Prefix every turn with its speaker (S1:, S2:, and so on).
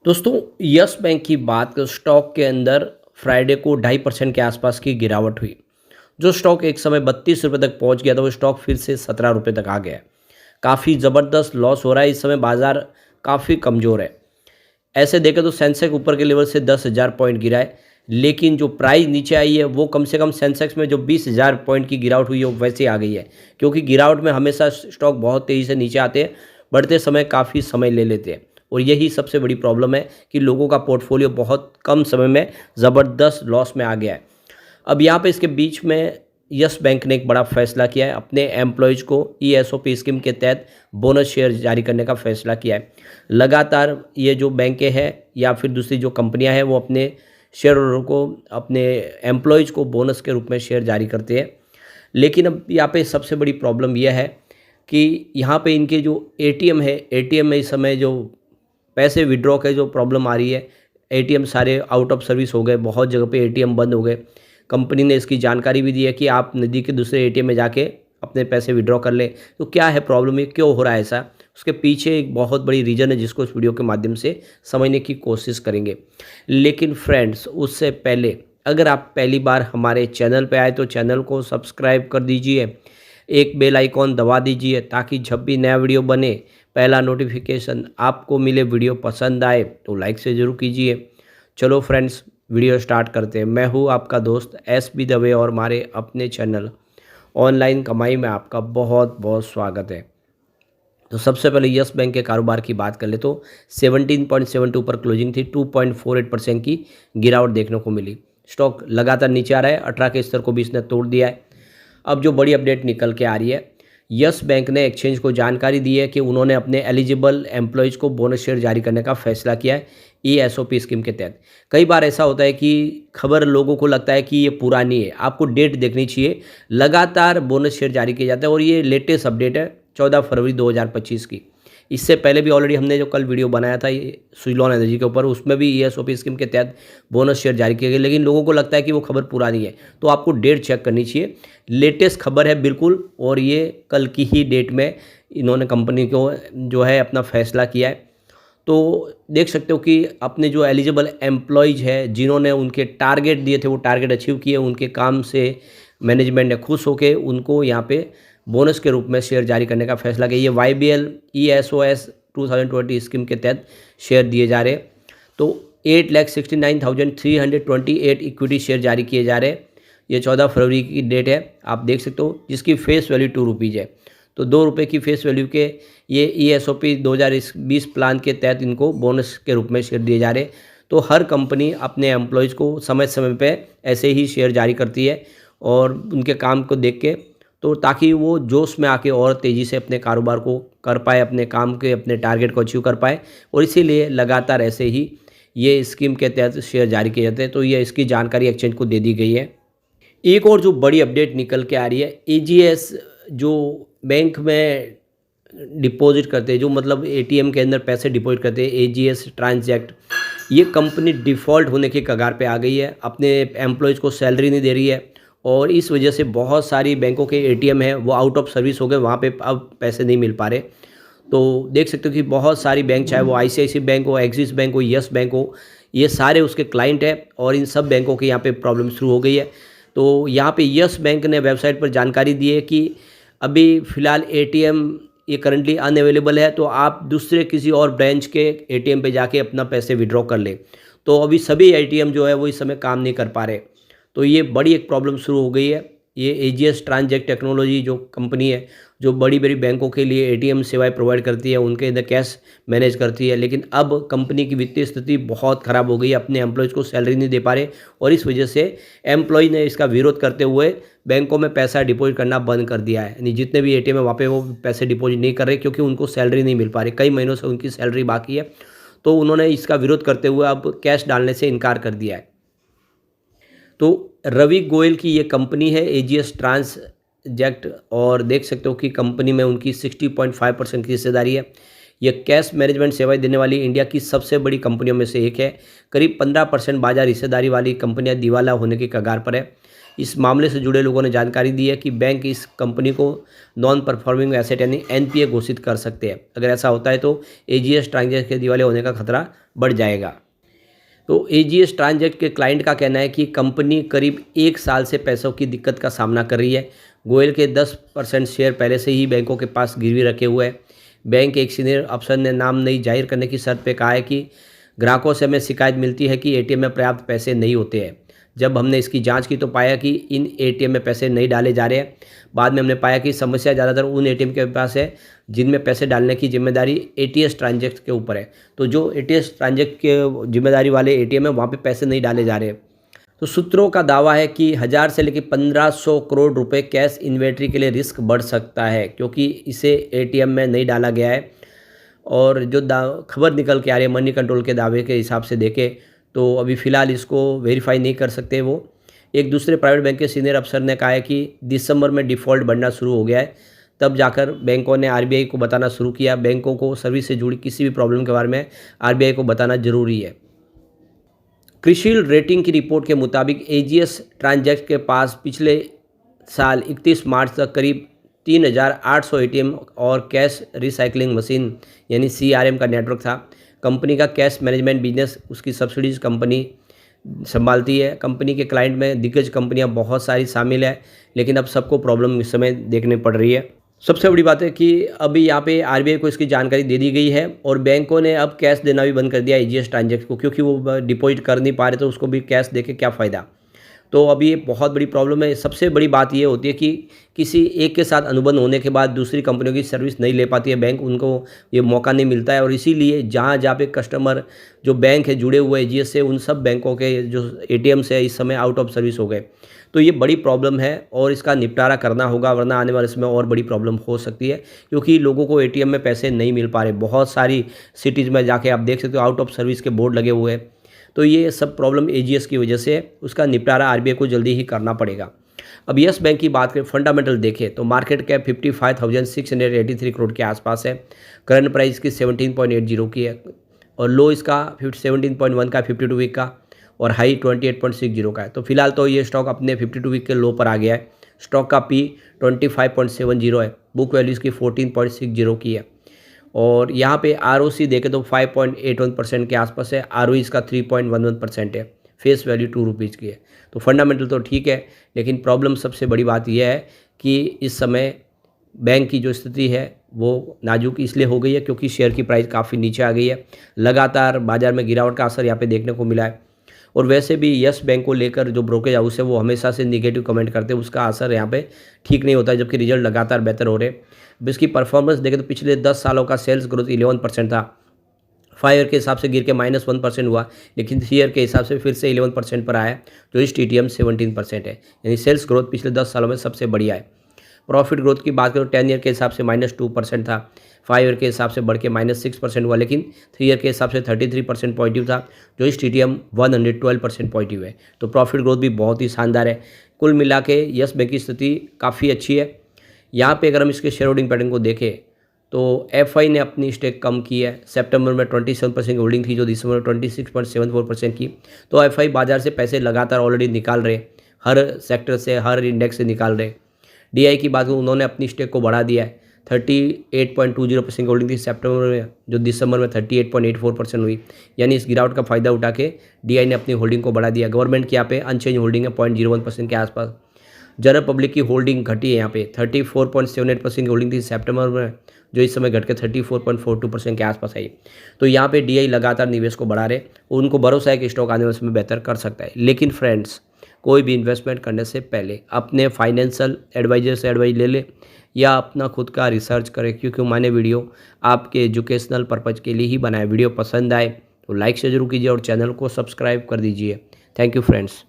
S1: दोस्तों, yes bank की बात करें स्टॉक के अंदर फ्राइडे को 2.5% के आसपास की गिरावट हुई। जो स्टॉक एक समय 32 रुपये तक पहुंच गया था, वो स्टॉक फिर से 17 रुपये तक आ गया है। काफ़ी ज़बरदस्त लॉस हो रहा है। इस समय बाजार काफ़ी कमज़ोर है। ऐसे देखें तो सेंसेक्स ऊपर के लेवल से 10,000 पॉइंट गिरा है, लेकिन जो प्राइस नीचे आई है वो कम से कम सेंसेक्स में जो 20,000 पॉइंट की गिरावट हुई है वो वैसे आ गई है। क्योंकि गिरावट में हमेशा स्टॉक बहुत तेज़ी से नीचे आते हैं, बढ़ते समय काफ़ी समय ले लेते हैं। और यही सबसे बड़ी प्रॉब्लम है कि लोगों का पोर्टफोलियो बहुत कम समय में ज़बरदस्त लॉस में आ गया है। अब यहाँ पे इसके बीच में यस बैंक ने एक बड़ा फैसला किया है। अपने एम्प्लॉयज़ को ईएसओपी स्कीम के तहत बोनस शेयर जारी करने का फैसला किया है। लगातार ये जो बैंकें हैं या फिर दूसरी जो कंपनियां हैं, वो अपने शेयर होल्डर को, अपने एम्प्लॉयज़ को बोनस के रूप में शेयर जारी करते हैं। लेकिन अब यहाँ पे सबसे बड़ी प्रॉब्लम यह है कि यहाँ पे इनके जो एटीएम है, एटीएम में इस समय जो पैसे विड्रॉ के जो प्रॉब्लम आ रही है, एटीएम सारे आउट ऑफ सर्विस हो गए, बहुत जगह पे एटीएम बंद हो गए। कंपनी ने इसकी जानकारी भी दी है कि आप नज़दीक के दूसरे एटीएम में जाके अपने पैसे विड्रॉ कर लें। तो क्या है प्रॉब्लम, ये क्यों हो रहा है ऐसा? उसके पीछे एक बहुत बड़ी रीज़न है जिसको इस वीडियो के माध्यम से समझने की कोशिश करेंगे। लेकिन फ्रेंड्स, उससे पहले अगर आप पहली बार हमारे चैनल पे आए तो चैनल को सब्सक्राइब कर दीजिए, एक बेल आइकॉन दबा दीजिए ताकि जब भी नया वीडियो बने पहला नोटिफिकेशन आपको मिले। वीडियो पसंद आए तो लाइक से ज़रूर कीजिए। चलो फ्रेंड्स, वीडियो स्टार्ट करते हैं। मैं हूँ आपका दोस्त एस बी दवे और हमारे अपने चैनल ऑनलाइन कमाई में आपका बहुत बहुत स्वागत है। तो सबसे पहले यस बैंक के कारोबार की बात कर ले तो 17.72 पर क्लोजिंग थी। 2.48% की गिरावट देखने को मिली। स्टॉक लगातार नीचे आ रहा है। 18 के स्तर को भी इसने तोड़ दिया है। अब जो बड़ी अपडेट निकल के आ रही है, यस बैंक ने एक्सचेंज को जानकारी दी है कि उन्होंने अपने एलिजिबल एम्प्लॉयज़ को बोनस शेयर जारी करने का फैसला किया है ईएसओपी स्कीम के तहत। कई बार ऐसा होता है कि खबर लोगों को लगता है कि ये पुरानी है, आपको डेट देखनी चाहिए। लगातार बोनस शेयर जारी किए जाते हैं और ये लेटेस्ट अपडेट है 14 फरवरी 2025 की। इससे पहले भी ऑलरेडी हमने जो कल वीडियो बनाया था ये सुजलॉन एनर्जी के ऊपर, उसमें भी ईएसओपी स्कीम के तहत बोनस शेयर जारी किए गए, लेकिन लोगों को लगता है कि वो खबर पुरानी है। तो आपको डेट चेक करनी चाहिए। लेटेस्ट खबर है बिल्कुल, और ये कल की ही डेट में इन्होंने कंपनी को जो है अपना फैसला किया है। तो देख सकते हो कि अपने जो एलिजिबल एम्प्लॉयज़ है, जिन्होंने उनके टारगेट दिए थे वो टारगेट अचीव किए, उनके काम से मैनेजमेंट ने खुश होकर उनको यहाँ पे बोनस के रूप में शेयर जारी करने का फैसला किया। ये वाईबीएल ईएसओएस 2020 स्कीम के तहत शेयर दिए जा रहे। तो 8,69,328 इक्विटी शेयर जारी किए जा रहे। ये 14 फरवरी की डेट है, आप देख सकते हो, जिसकी फेस वैल्यू 2 रुपीज़ है। तो 2 रुपये की फेस वैल्यू के ये ईएसओपी 2020 प्लान के तहत इनको बोनस के रूप में शेयर दिए जा रहे। तो हर कंपनी अपने एम्प्लॉयज़ को समय समय पे ऐसे ही शेयर जारी करती है और उनके काम को देख के, तो ताकि वो जोश में आके और तेज़ी से अपने कारोबार को कर पाए, अपने काम के अपने टारगेट को अचीव कर पाए। और इसीलिए लगातार ऐसे ही ये स्कीम के तहत शेयर जारी किए जाते हैं। तो ये इसकी जानकारी एक्सचेंज को दे दी गई है। एक और जो बड़ी अपडेट निकल के आ रही है, एजीएस जो बैंक में डिपॉजिट करते हैं, जो मतलब एटीएम के अंदर पैसे डिपॉजिट करते हैं, एजीएस ट्रांजैक्ट, ये कंपनी डिफ़ॉल्ट होने के कगार पे आ गई है। अपने एम्प्लॉयज़ को सैलरी नहीं दे रही है और इस वजह से बहुत सारी बैंकों के एटीएम हैं वो आउट ऑफ सर्विस हो गए, वहाँ पे अब पैसे नहीं मिल पा रहे। तो देख सकते हो कि बहुत सारी बैंक, चाहे वो आईसीआईसीआई बैंक हो, एक्सिस बैंक हो, यस बैंक हो, ये सारे उसके क्लाइंट हैं और इन सब बैंकों के यहाँ पे प्रॉब्लम शुरू हो गई है। तो यहाँ पे यस बैंक ने वेबसाइट पर जानकारी दी है कि अभी फ़िलहाल एटीएम ये करंटली अनअवेलेबल है, तो आप दूसरे किसी और ब्रांच के एटीएम पे जाके अपना पैसे विड्रॉ कर लें। तो अभी सभी एटीएम जो है वो इस समय काम नहीं कर पा रहे। तो ये बड़ी एक प्रॉब्लम शुरू हो गई है। ये एजीएस ट्रांजैक्ट टेक्नोलॉजी जो कंपनी है, जो बड़ी बड़ी बैंकों के लिए एटीएम सेवाएं प्रोवाइड करती है, उनके अंदर कैश मैनेज करती है, लेकिन अब कंपनी की वित्तीय स्थिति बहुत ख़राब हो गई है, अपने एम्प्लॉयज़ को सैलरी नहीं दे पा रहे और इस वजह से एम्प्लॉय ने इसका विरोध करते हुए बैंकों में पैसा डिपॉजिट करना बंद कर दिया है। यानी जितने भी एटीएम है वहाँ पे वो पैसे डिपॉजिट नहीं कर रहे क्योंकि उनको सैलरी नहीं मिल पा रही, कई महीनों से उनकी सैलरी बाकी है। तो उन्होंने इसका विरोध करते हुए अब कैश डालने से इनकार कर दिया है। तो रवि गोयल की ये कंपनी है एजीएस ट्रांसजैक्ट, और देख सकते हो कि कंपनी में उनकी 60.5% की हिस्सेदारी है। ये कैश मैनेजमेंट सेवाएं देने वाली इंडिया की सबसे बड़ी कंपनियों में से एक है। करीब 15% बाजार हिस्सेदारी वाली कंपनियां दिवाला होने की कगार पर है। इस मामले से जुड़े लोगों ने जानकारी दी है कि बैंक इस कंपनी को नॉन परफॉर्मिंग एसेट यानी एनपीए घोषित कर सकते हैं। अगर ऐसा होता है तो एजीएस ट्रांजेक्ट के दिवालिया होने का खतरा बढ़ जाएगा। तो एजीएस ट्रांजेक्ट के क्लाइंट का कहना है कि कंपनी करीब 1 साल से पैसों की दिक्कत का सामना कर रही है। गोयल के 10% शेयर पहले से ही बैंकों के पास गिरवी रखे हुए हैं। बैंक के एक सीनियर अफसर ने नाम नहीं जाहिर करने की शर्त पे कहा है कि ग्राहकों से हमें शिकायत मिलती है कि एटीएम में पर्याप्त पैसे नहीं होते हैं। जब हमने इसकी जांच की तो पाया कि इन एटीएम में पैसे नहीं डाले जा रहे हैं। बाद में हमने पाया कि समस्या ज़्यादातर उन एटीएम के पास है जिनमें पैसे डालने की जिम्मेदारी एटीएस ट्रांजेक्ट के ऊपर है। तो जो एटीएस ट्रांजेक्ट के जिम्मेदारी वाले एटीएम है वहाँ पे पैसे नहीं डाले जा रहे। तो सूत्रों का दावा है कि 1000 से लेकर 1500 करोड़ रुपए कैश इन्वेंट्री के लिए रिस्क बढ़ सकता है, क्योंकि इसे एटीएम में नहीं डाला गया है। और जो खबर निकल के आ रही है मनी कंट्रोल के दावे के हिसाब से देखें तो अभी फ़िलहाल इसको वेरीफाई नहीं कर सकते वो। एक दूसरे प्राइवेट बैंक के सीनियर अफसर ने कहा है कि दिसंबर में डिफ़ॉल्ट बढ़ना शुरू हो गया है, तब जाकर बैंकों ने आरबीआई को बताना शुरू किया। बैंकों को सर्विस से जुड़ी किसी भी प्रॉब्लम के बारे में आरबीआई को बताना ज़रूरी है। क्रिसिल रेटिंग की रिपोर्ट के मुताबिक एजीएस ट्रांजेक्ट के पास पिछले साल 31 मार्च तक करीब 3800 एटीएम और कैश रिसाइकलिंग मशीन यानी सीआरएम का नेटवर्क था। कंपनी का कैश मैनेजमेंट बिजनेस उसकी सब्सिडीज कंपनी संभालती है। कंपनी के क्लाइंट में दिग्गज कंपनियां बहुत सारी शामिल है, लेकिन अब सबको प्रॉब्लम इस समय देखने पड़ रही है। सबसे बड़ी बात है कि अभी यहाँ पे आरबीआई को इसकी जानकारी दे दी गई है और बैंकों ने अब कैश देना भी बंद कर दिया एजीएस ट्रांजेक्ट को, क्योंकि वो डिपॉजिट कर नहीं पा रहे तो उसको भी कैश देके क्या फ़ायदा। तो अभी ये बहुत बड़ी प्रॉब्लम है। सबसे बड़ी बात ये होती है कि किसी एक के साथ अनुबंध होने के बाद दूसरी कंपनियों की सर्विस नहीं ले पाती है बैंक, उनको ये मौका नहीं मिलता है। और इसीलिए जहाँ जहाँ पे कस्टमर जो बैंक है जुड़े हुए एजीएस से, उन सब बैंकों के जो एटीएम्स है इस समय आउट ऑफ सर्विस हो गए। तो ये बड़ी प्रॉब्लम है और इसका निपटारा करना होगा, वरना आने वाले समय और बड़ी प्रॉब्लम हो सकती है, क्योंकि लोगों को एटीएम में पैसे नहीं मिल पा रहे। बहुत सारी सिटीज़ में जाके आप देख सकते हो आउट ऑफ सर्विस के बोर्ड लगे हुए हैं। तो ये सब प्रॉब्लम एजीएस की वजह से है, उसका निपटारा आरबीआई को जल्दी ही करना पड़ेगा। अब यस बैंक की बात करें, फंडामेंटल देखें तो मार्केट कैप 55,683 करोड़ के आसपास है। करंट प्राइस की 17.80 की है और लो इसका 17.1 का 52 वीक का और हाई 28.60 का है। तो फिलहाल तो ये स्टॉक अपने 52 वीक के लो पर आ गया है। स्टॉक का पी 25.70 है, बुक वैल्यू इसकी 14.60 की है और यहाँ पे आरओसी देखें तो 5.81% के आसपास है। आरओई इसका 3.11% है। फेस वैल्यू 2 रुपीज़ की है। तो फंडामेंटल तो ठीक है, लेकिन प्रॉब्लम सबसे बड़ी बात यह है कि इस समय बैंक की जो स्थिति है वो नाजुक इसलिए हो गई है क्योंकि शेयर की प्राइस काफ़ी नीचे आ गई है। लगातार बाजार में गिरावट का असर यहाँ पे देखने को मिला है। और वैसे भी यस बैंक को लेकर जो ब्रोकरेज हाउस है वो हमेशा से निगेटिव कमेंट करते हैं, उसका असर यहाँ पे ठीक नहीं होता है, जबकि रिजल्ट लगातार बेहतर हो रहे हैं। अब इसकी परफॉर्मेंस देखें तो पिछले 10 सालों का सेल्स ग्रोथ 11% था। 5 ईयर के हिसाब से गिर के -1% हुआ, लेकिन 3 ईयर के हिसाब से फिर से 11% पर आया, जो इस TTM 17% है। यानी सेल्स ग्रोथ पिछले 10 सालों में सबसे बढ़िया है। प्रॉफिट ग्रोथ की बात करें तो 10 ईयर के हिसाब से -2% था, 5 ईयर के हिसाब से बढ़ के -6% हुआ, लेकिन 3 ईयर के हिसाब से 33% पॉजिटिव था, जो इस TTM 112% पॉजिटिव है। तो प्रॉफिट ग्रोथ भी बहुत ही शानदार है। कुल मिला के यस बैंक की स्थिति काफ़ी अच्छी है। यहाँ पे अगर हम इसके शेयर होल्डिंग पैटर्न को देखें तो एफआई ने अपनी स्टेक कम की है। सितंबर में 27% की होल्डिंग थी, जो दिसंबर में 26.74% की। तो एफआई बाजार से पैसे लगातार ऑलरेडी निकाल रहे, हर सेक्टर से, हर इंडेक्स से निकाल रहे। डीआई की बात करूँ, उन्होंने अपनी स्टेक को बढ़ा दिया है। 38.20% की होल्डिंग थी सितंबर में, जो दिसंबर में 38.84% हुई। यानी इस गिरावट का फायदा उठा के डीआई ने अपनी होल्डिंग को बढ़ा दिया। गवर्नमेंट की यहाँ पे अनचेंज होल्डिंग है 0.01% के आसपास। जनरल पब्लिक की होल्डिंग घटी है, यहाँ पे 34.78% की होल्डिंग थी सितंबर में, जो इस समय घट के 34.42% के आसपास आई। तो यहाँ पे डीआई लगातार निवेश को बढ़ा रहे और उनको भरोसा है कि स्टॉक आने वाले समय बेहतर कर सकता है। लेकिन फ्रेंड्स, कोई भी इन्वेस्टमेंट करने से पहले अपने फाइनेंशियल एडवाइजर से एडवाइस ले ले या अपना खुद का रिसर्च करें, क्योंकि मैंने वीडियो आपके एजुकेशनल पर्पज़ के लिए ही बनाया। वीडियो पसंद आए तो लाइक से जरूर कीजिए और चैनल को सब्सक्राइब कर दीजिए। Thank you friends.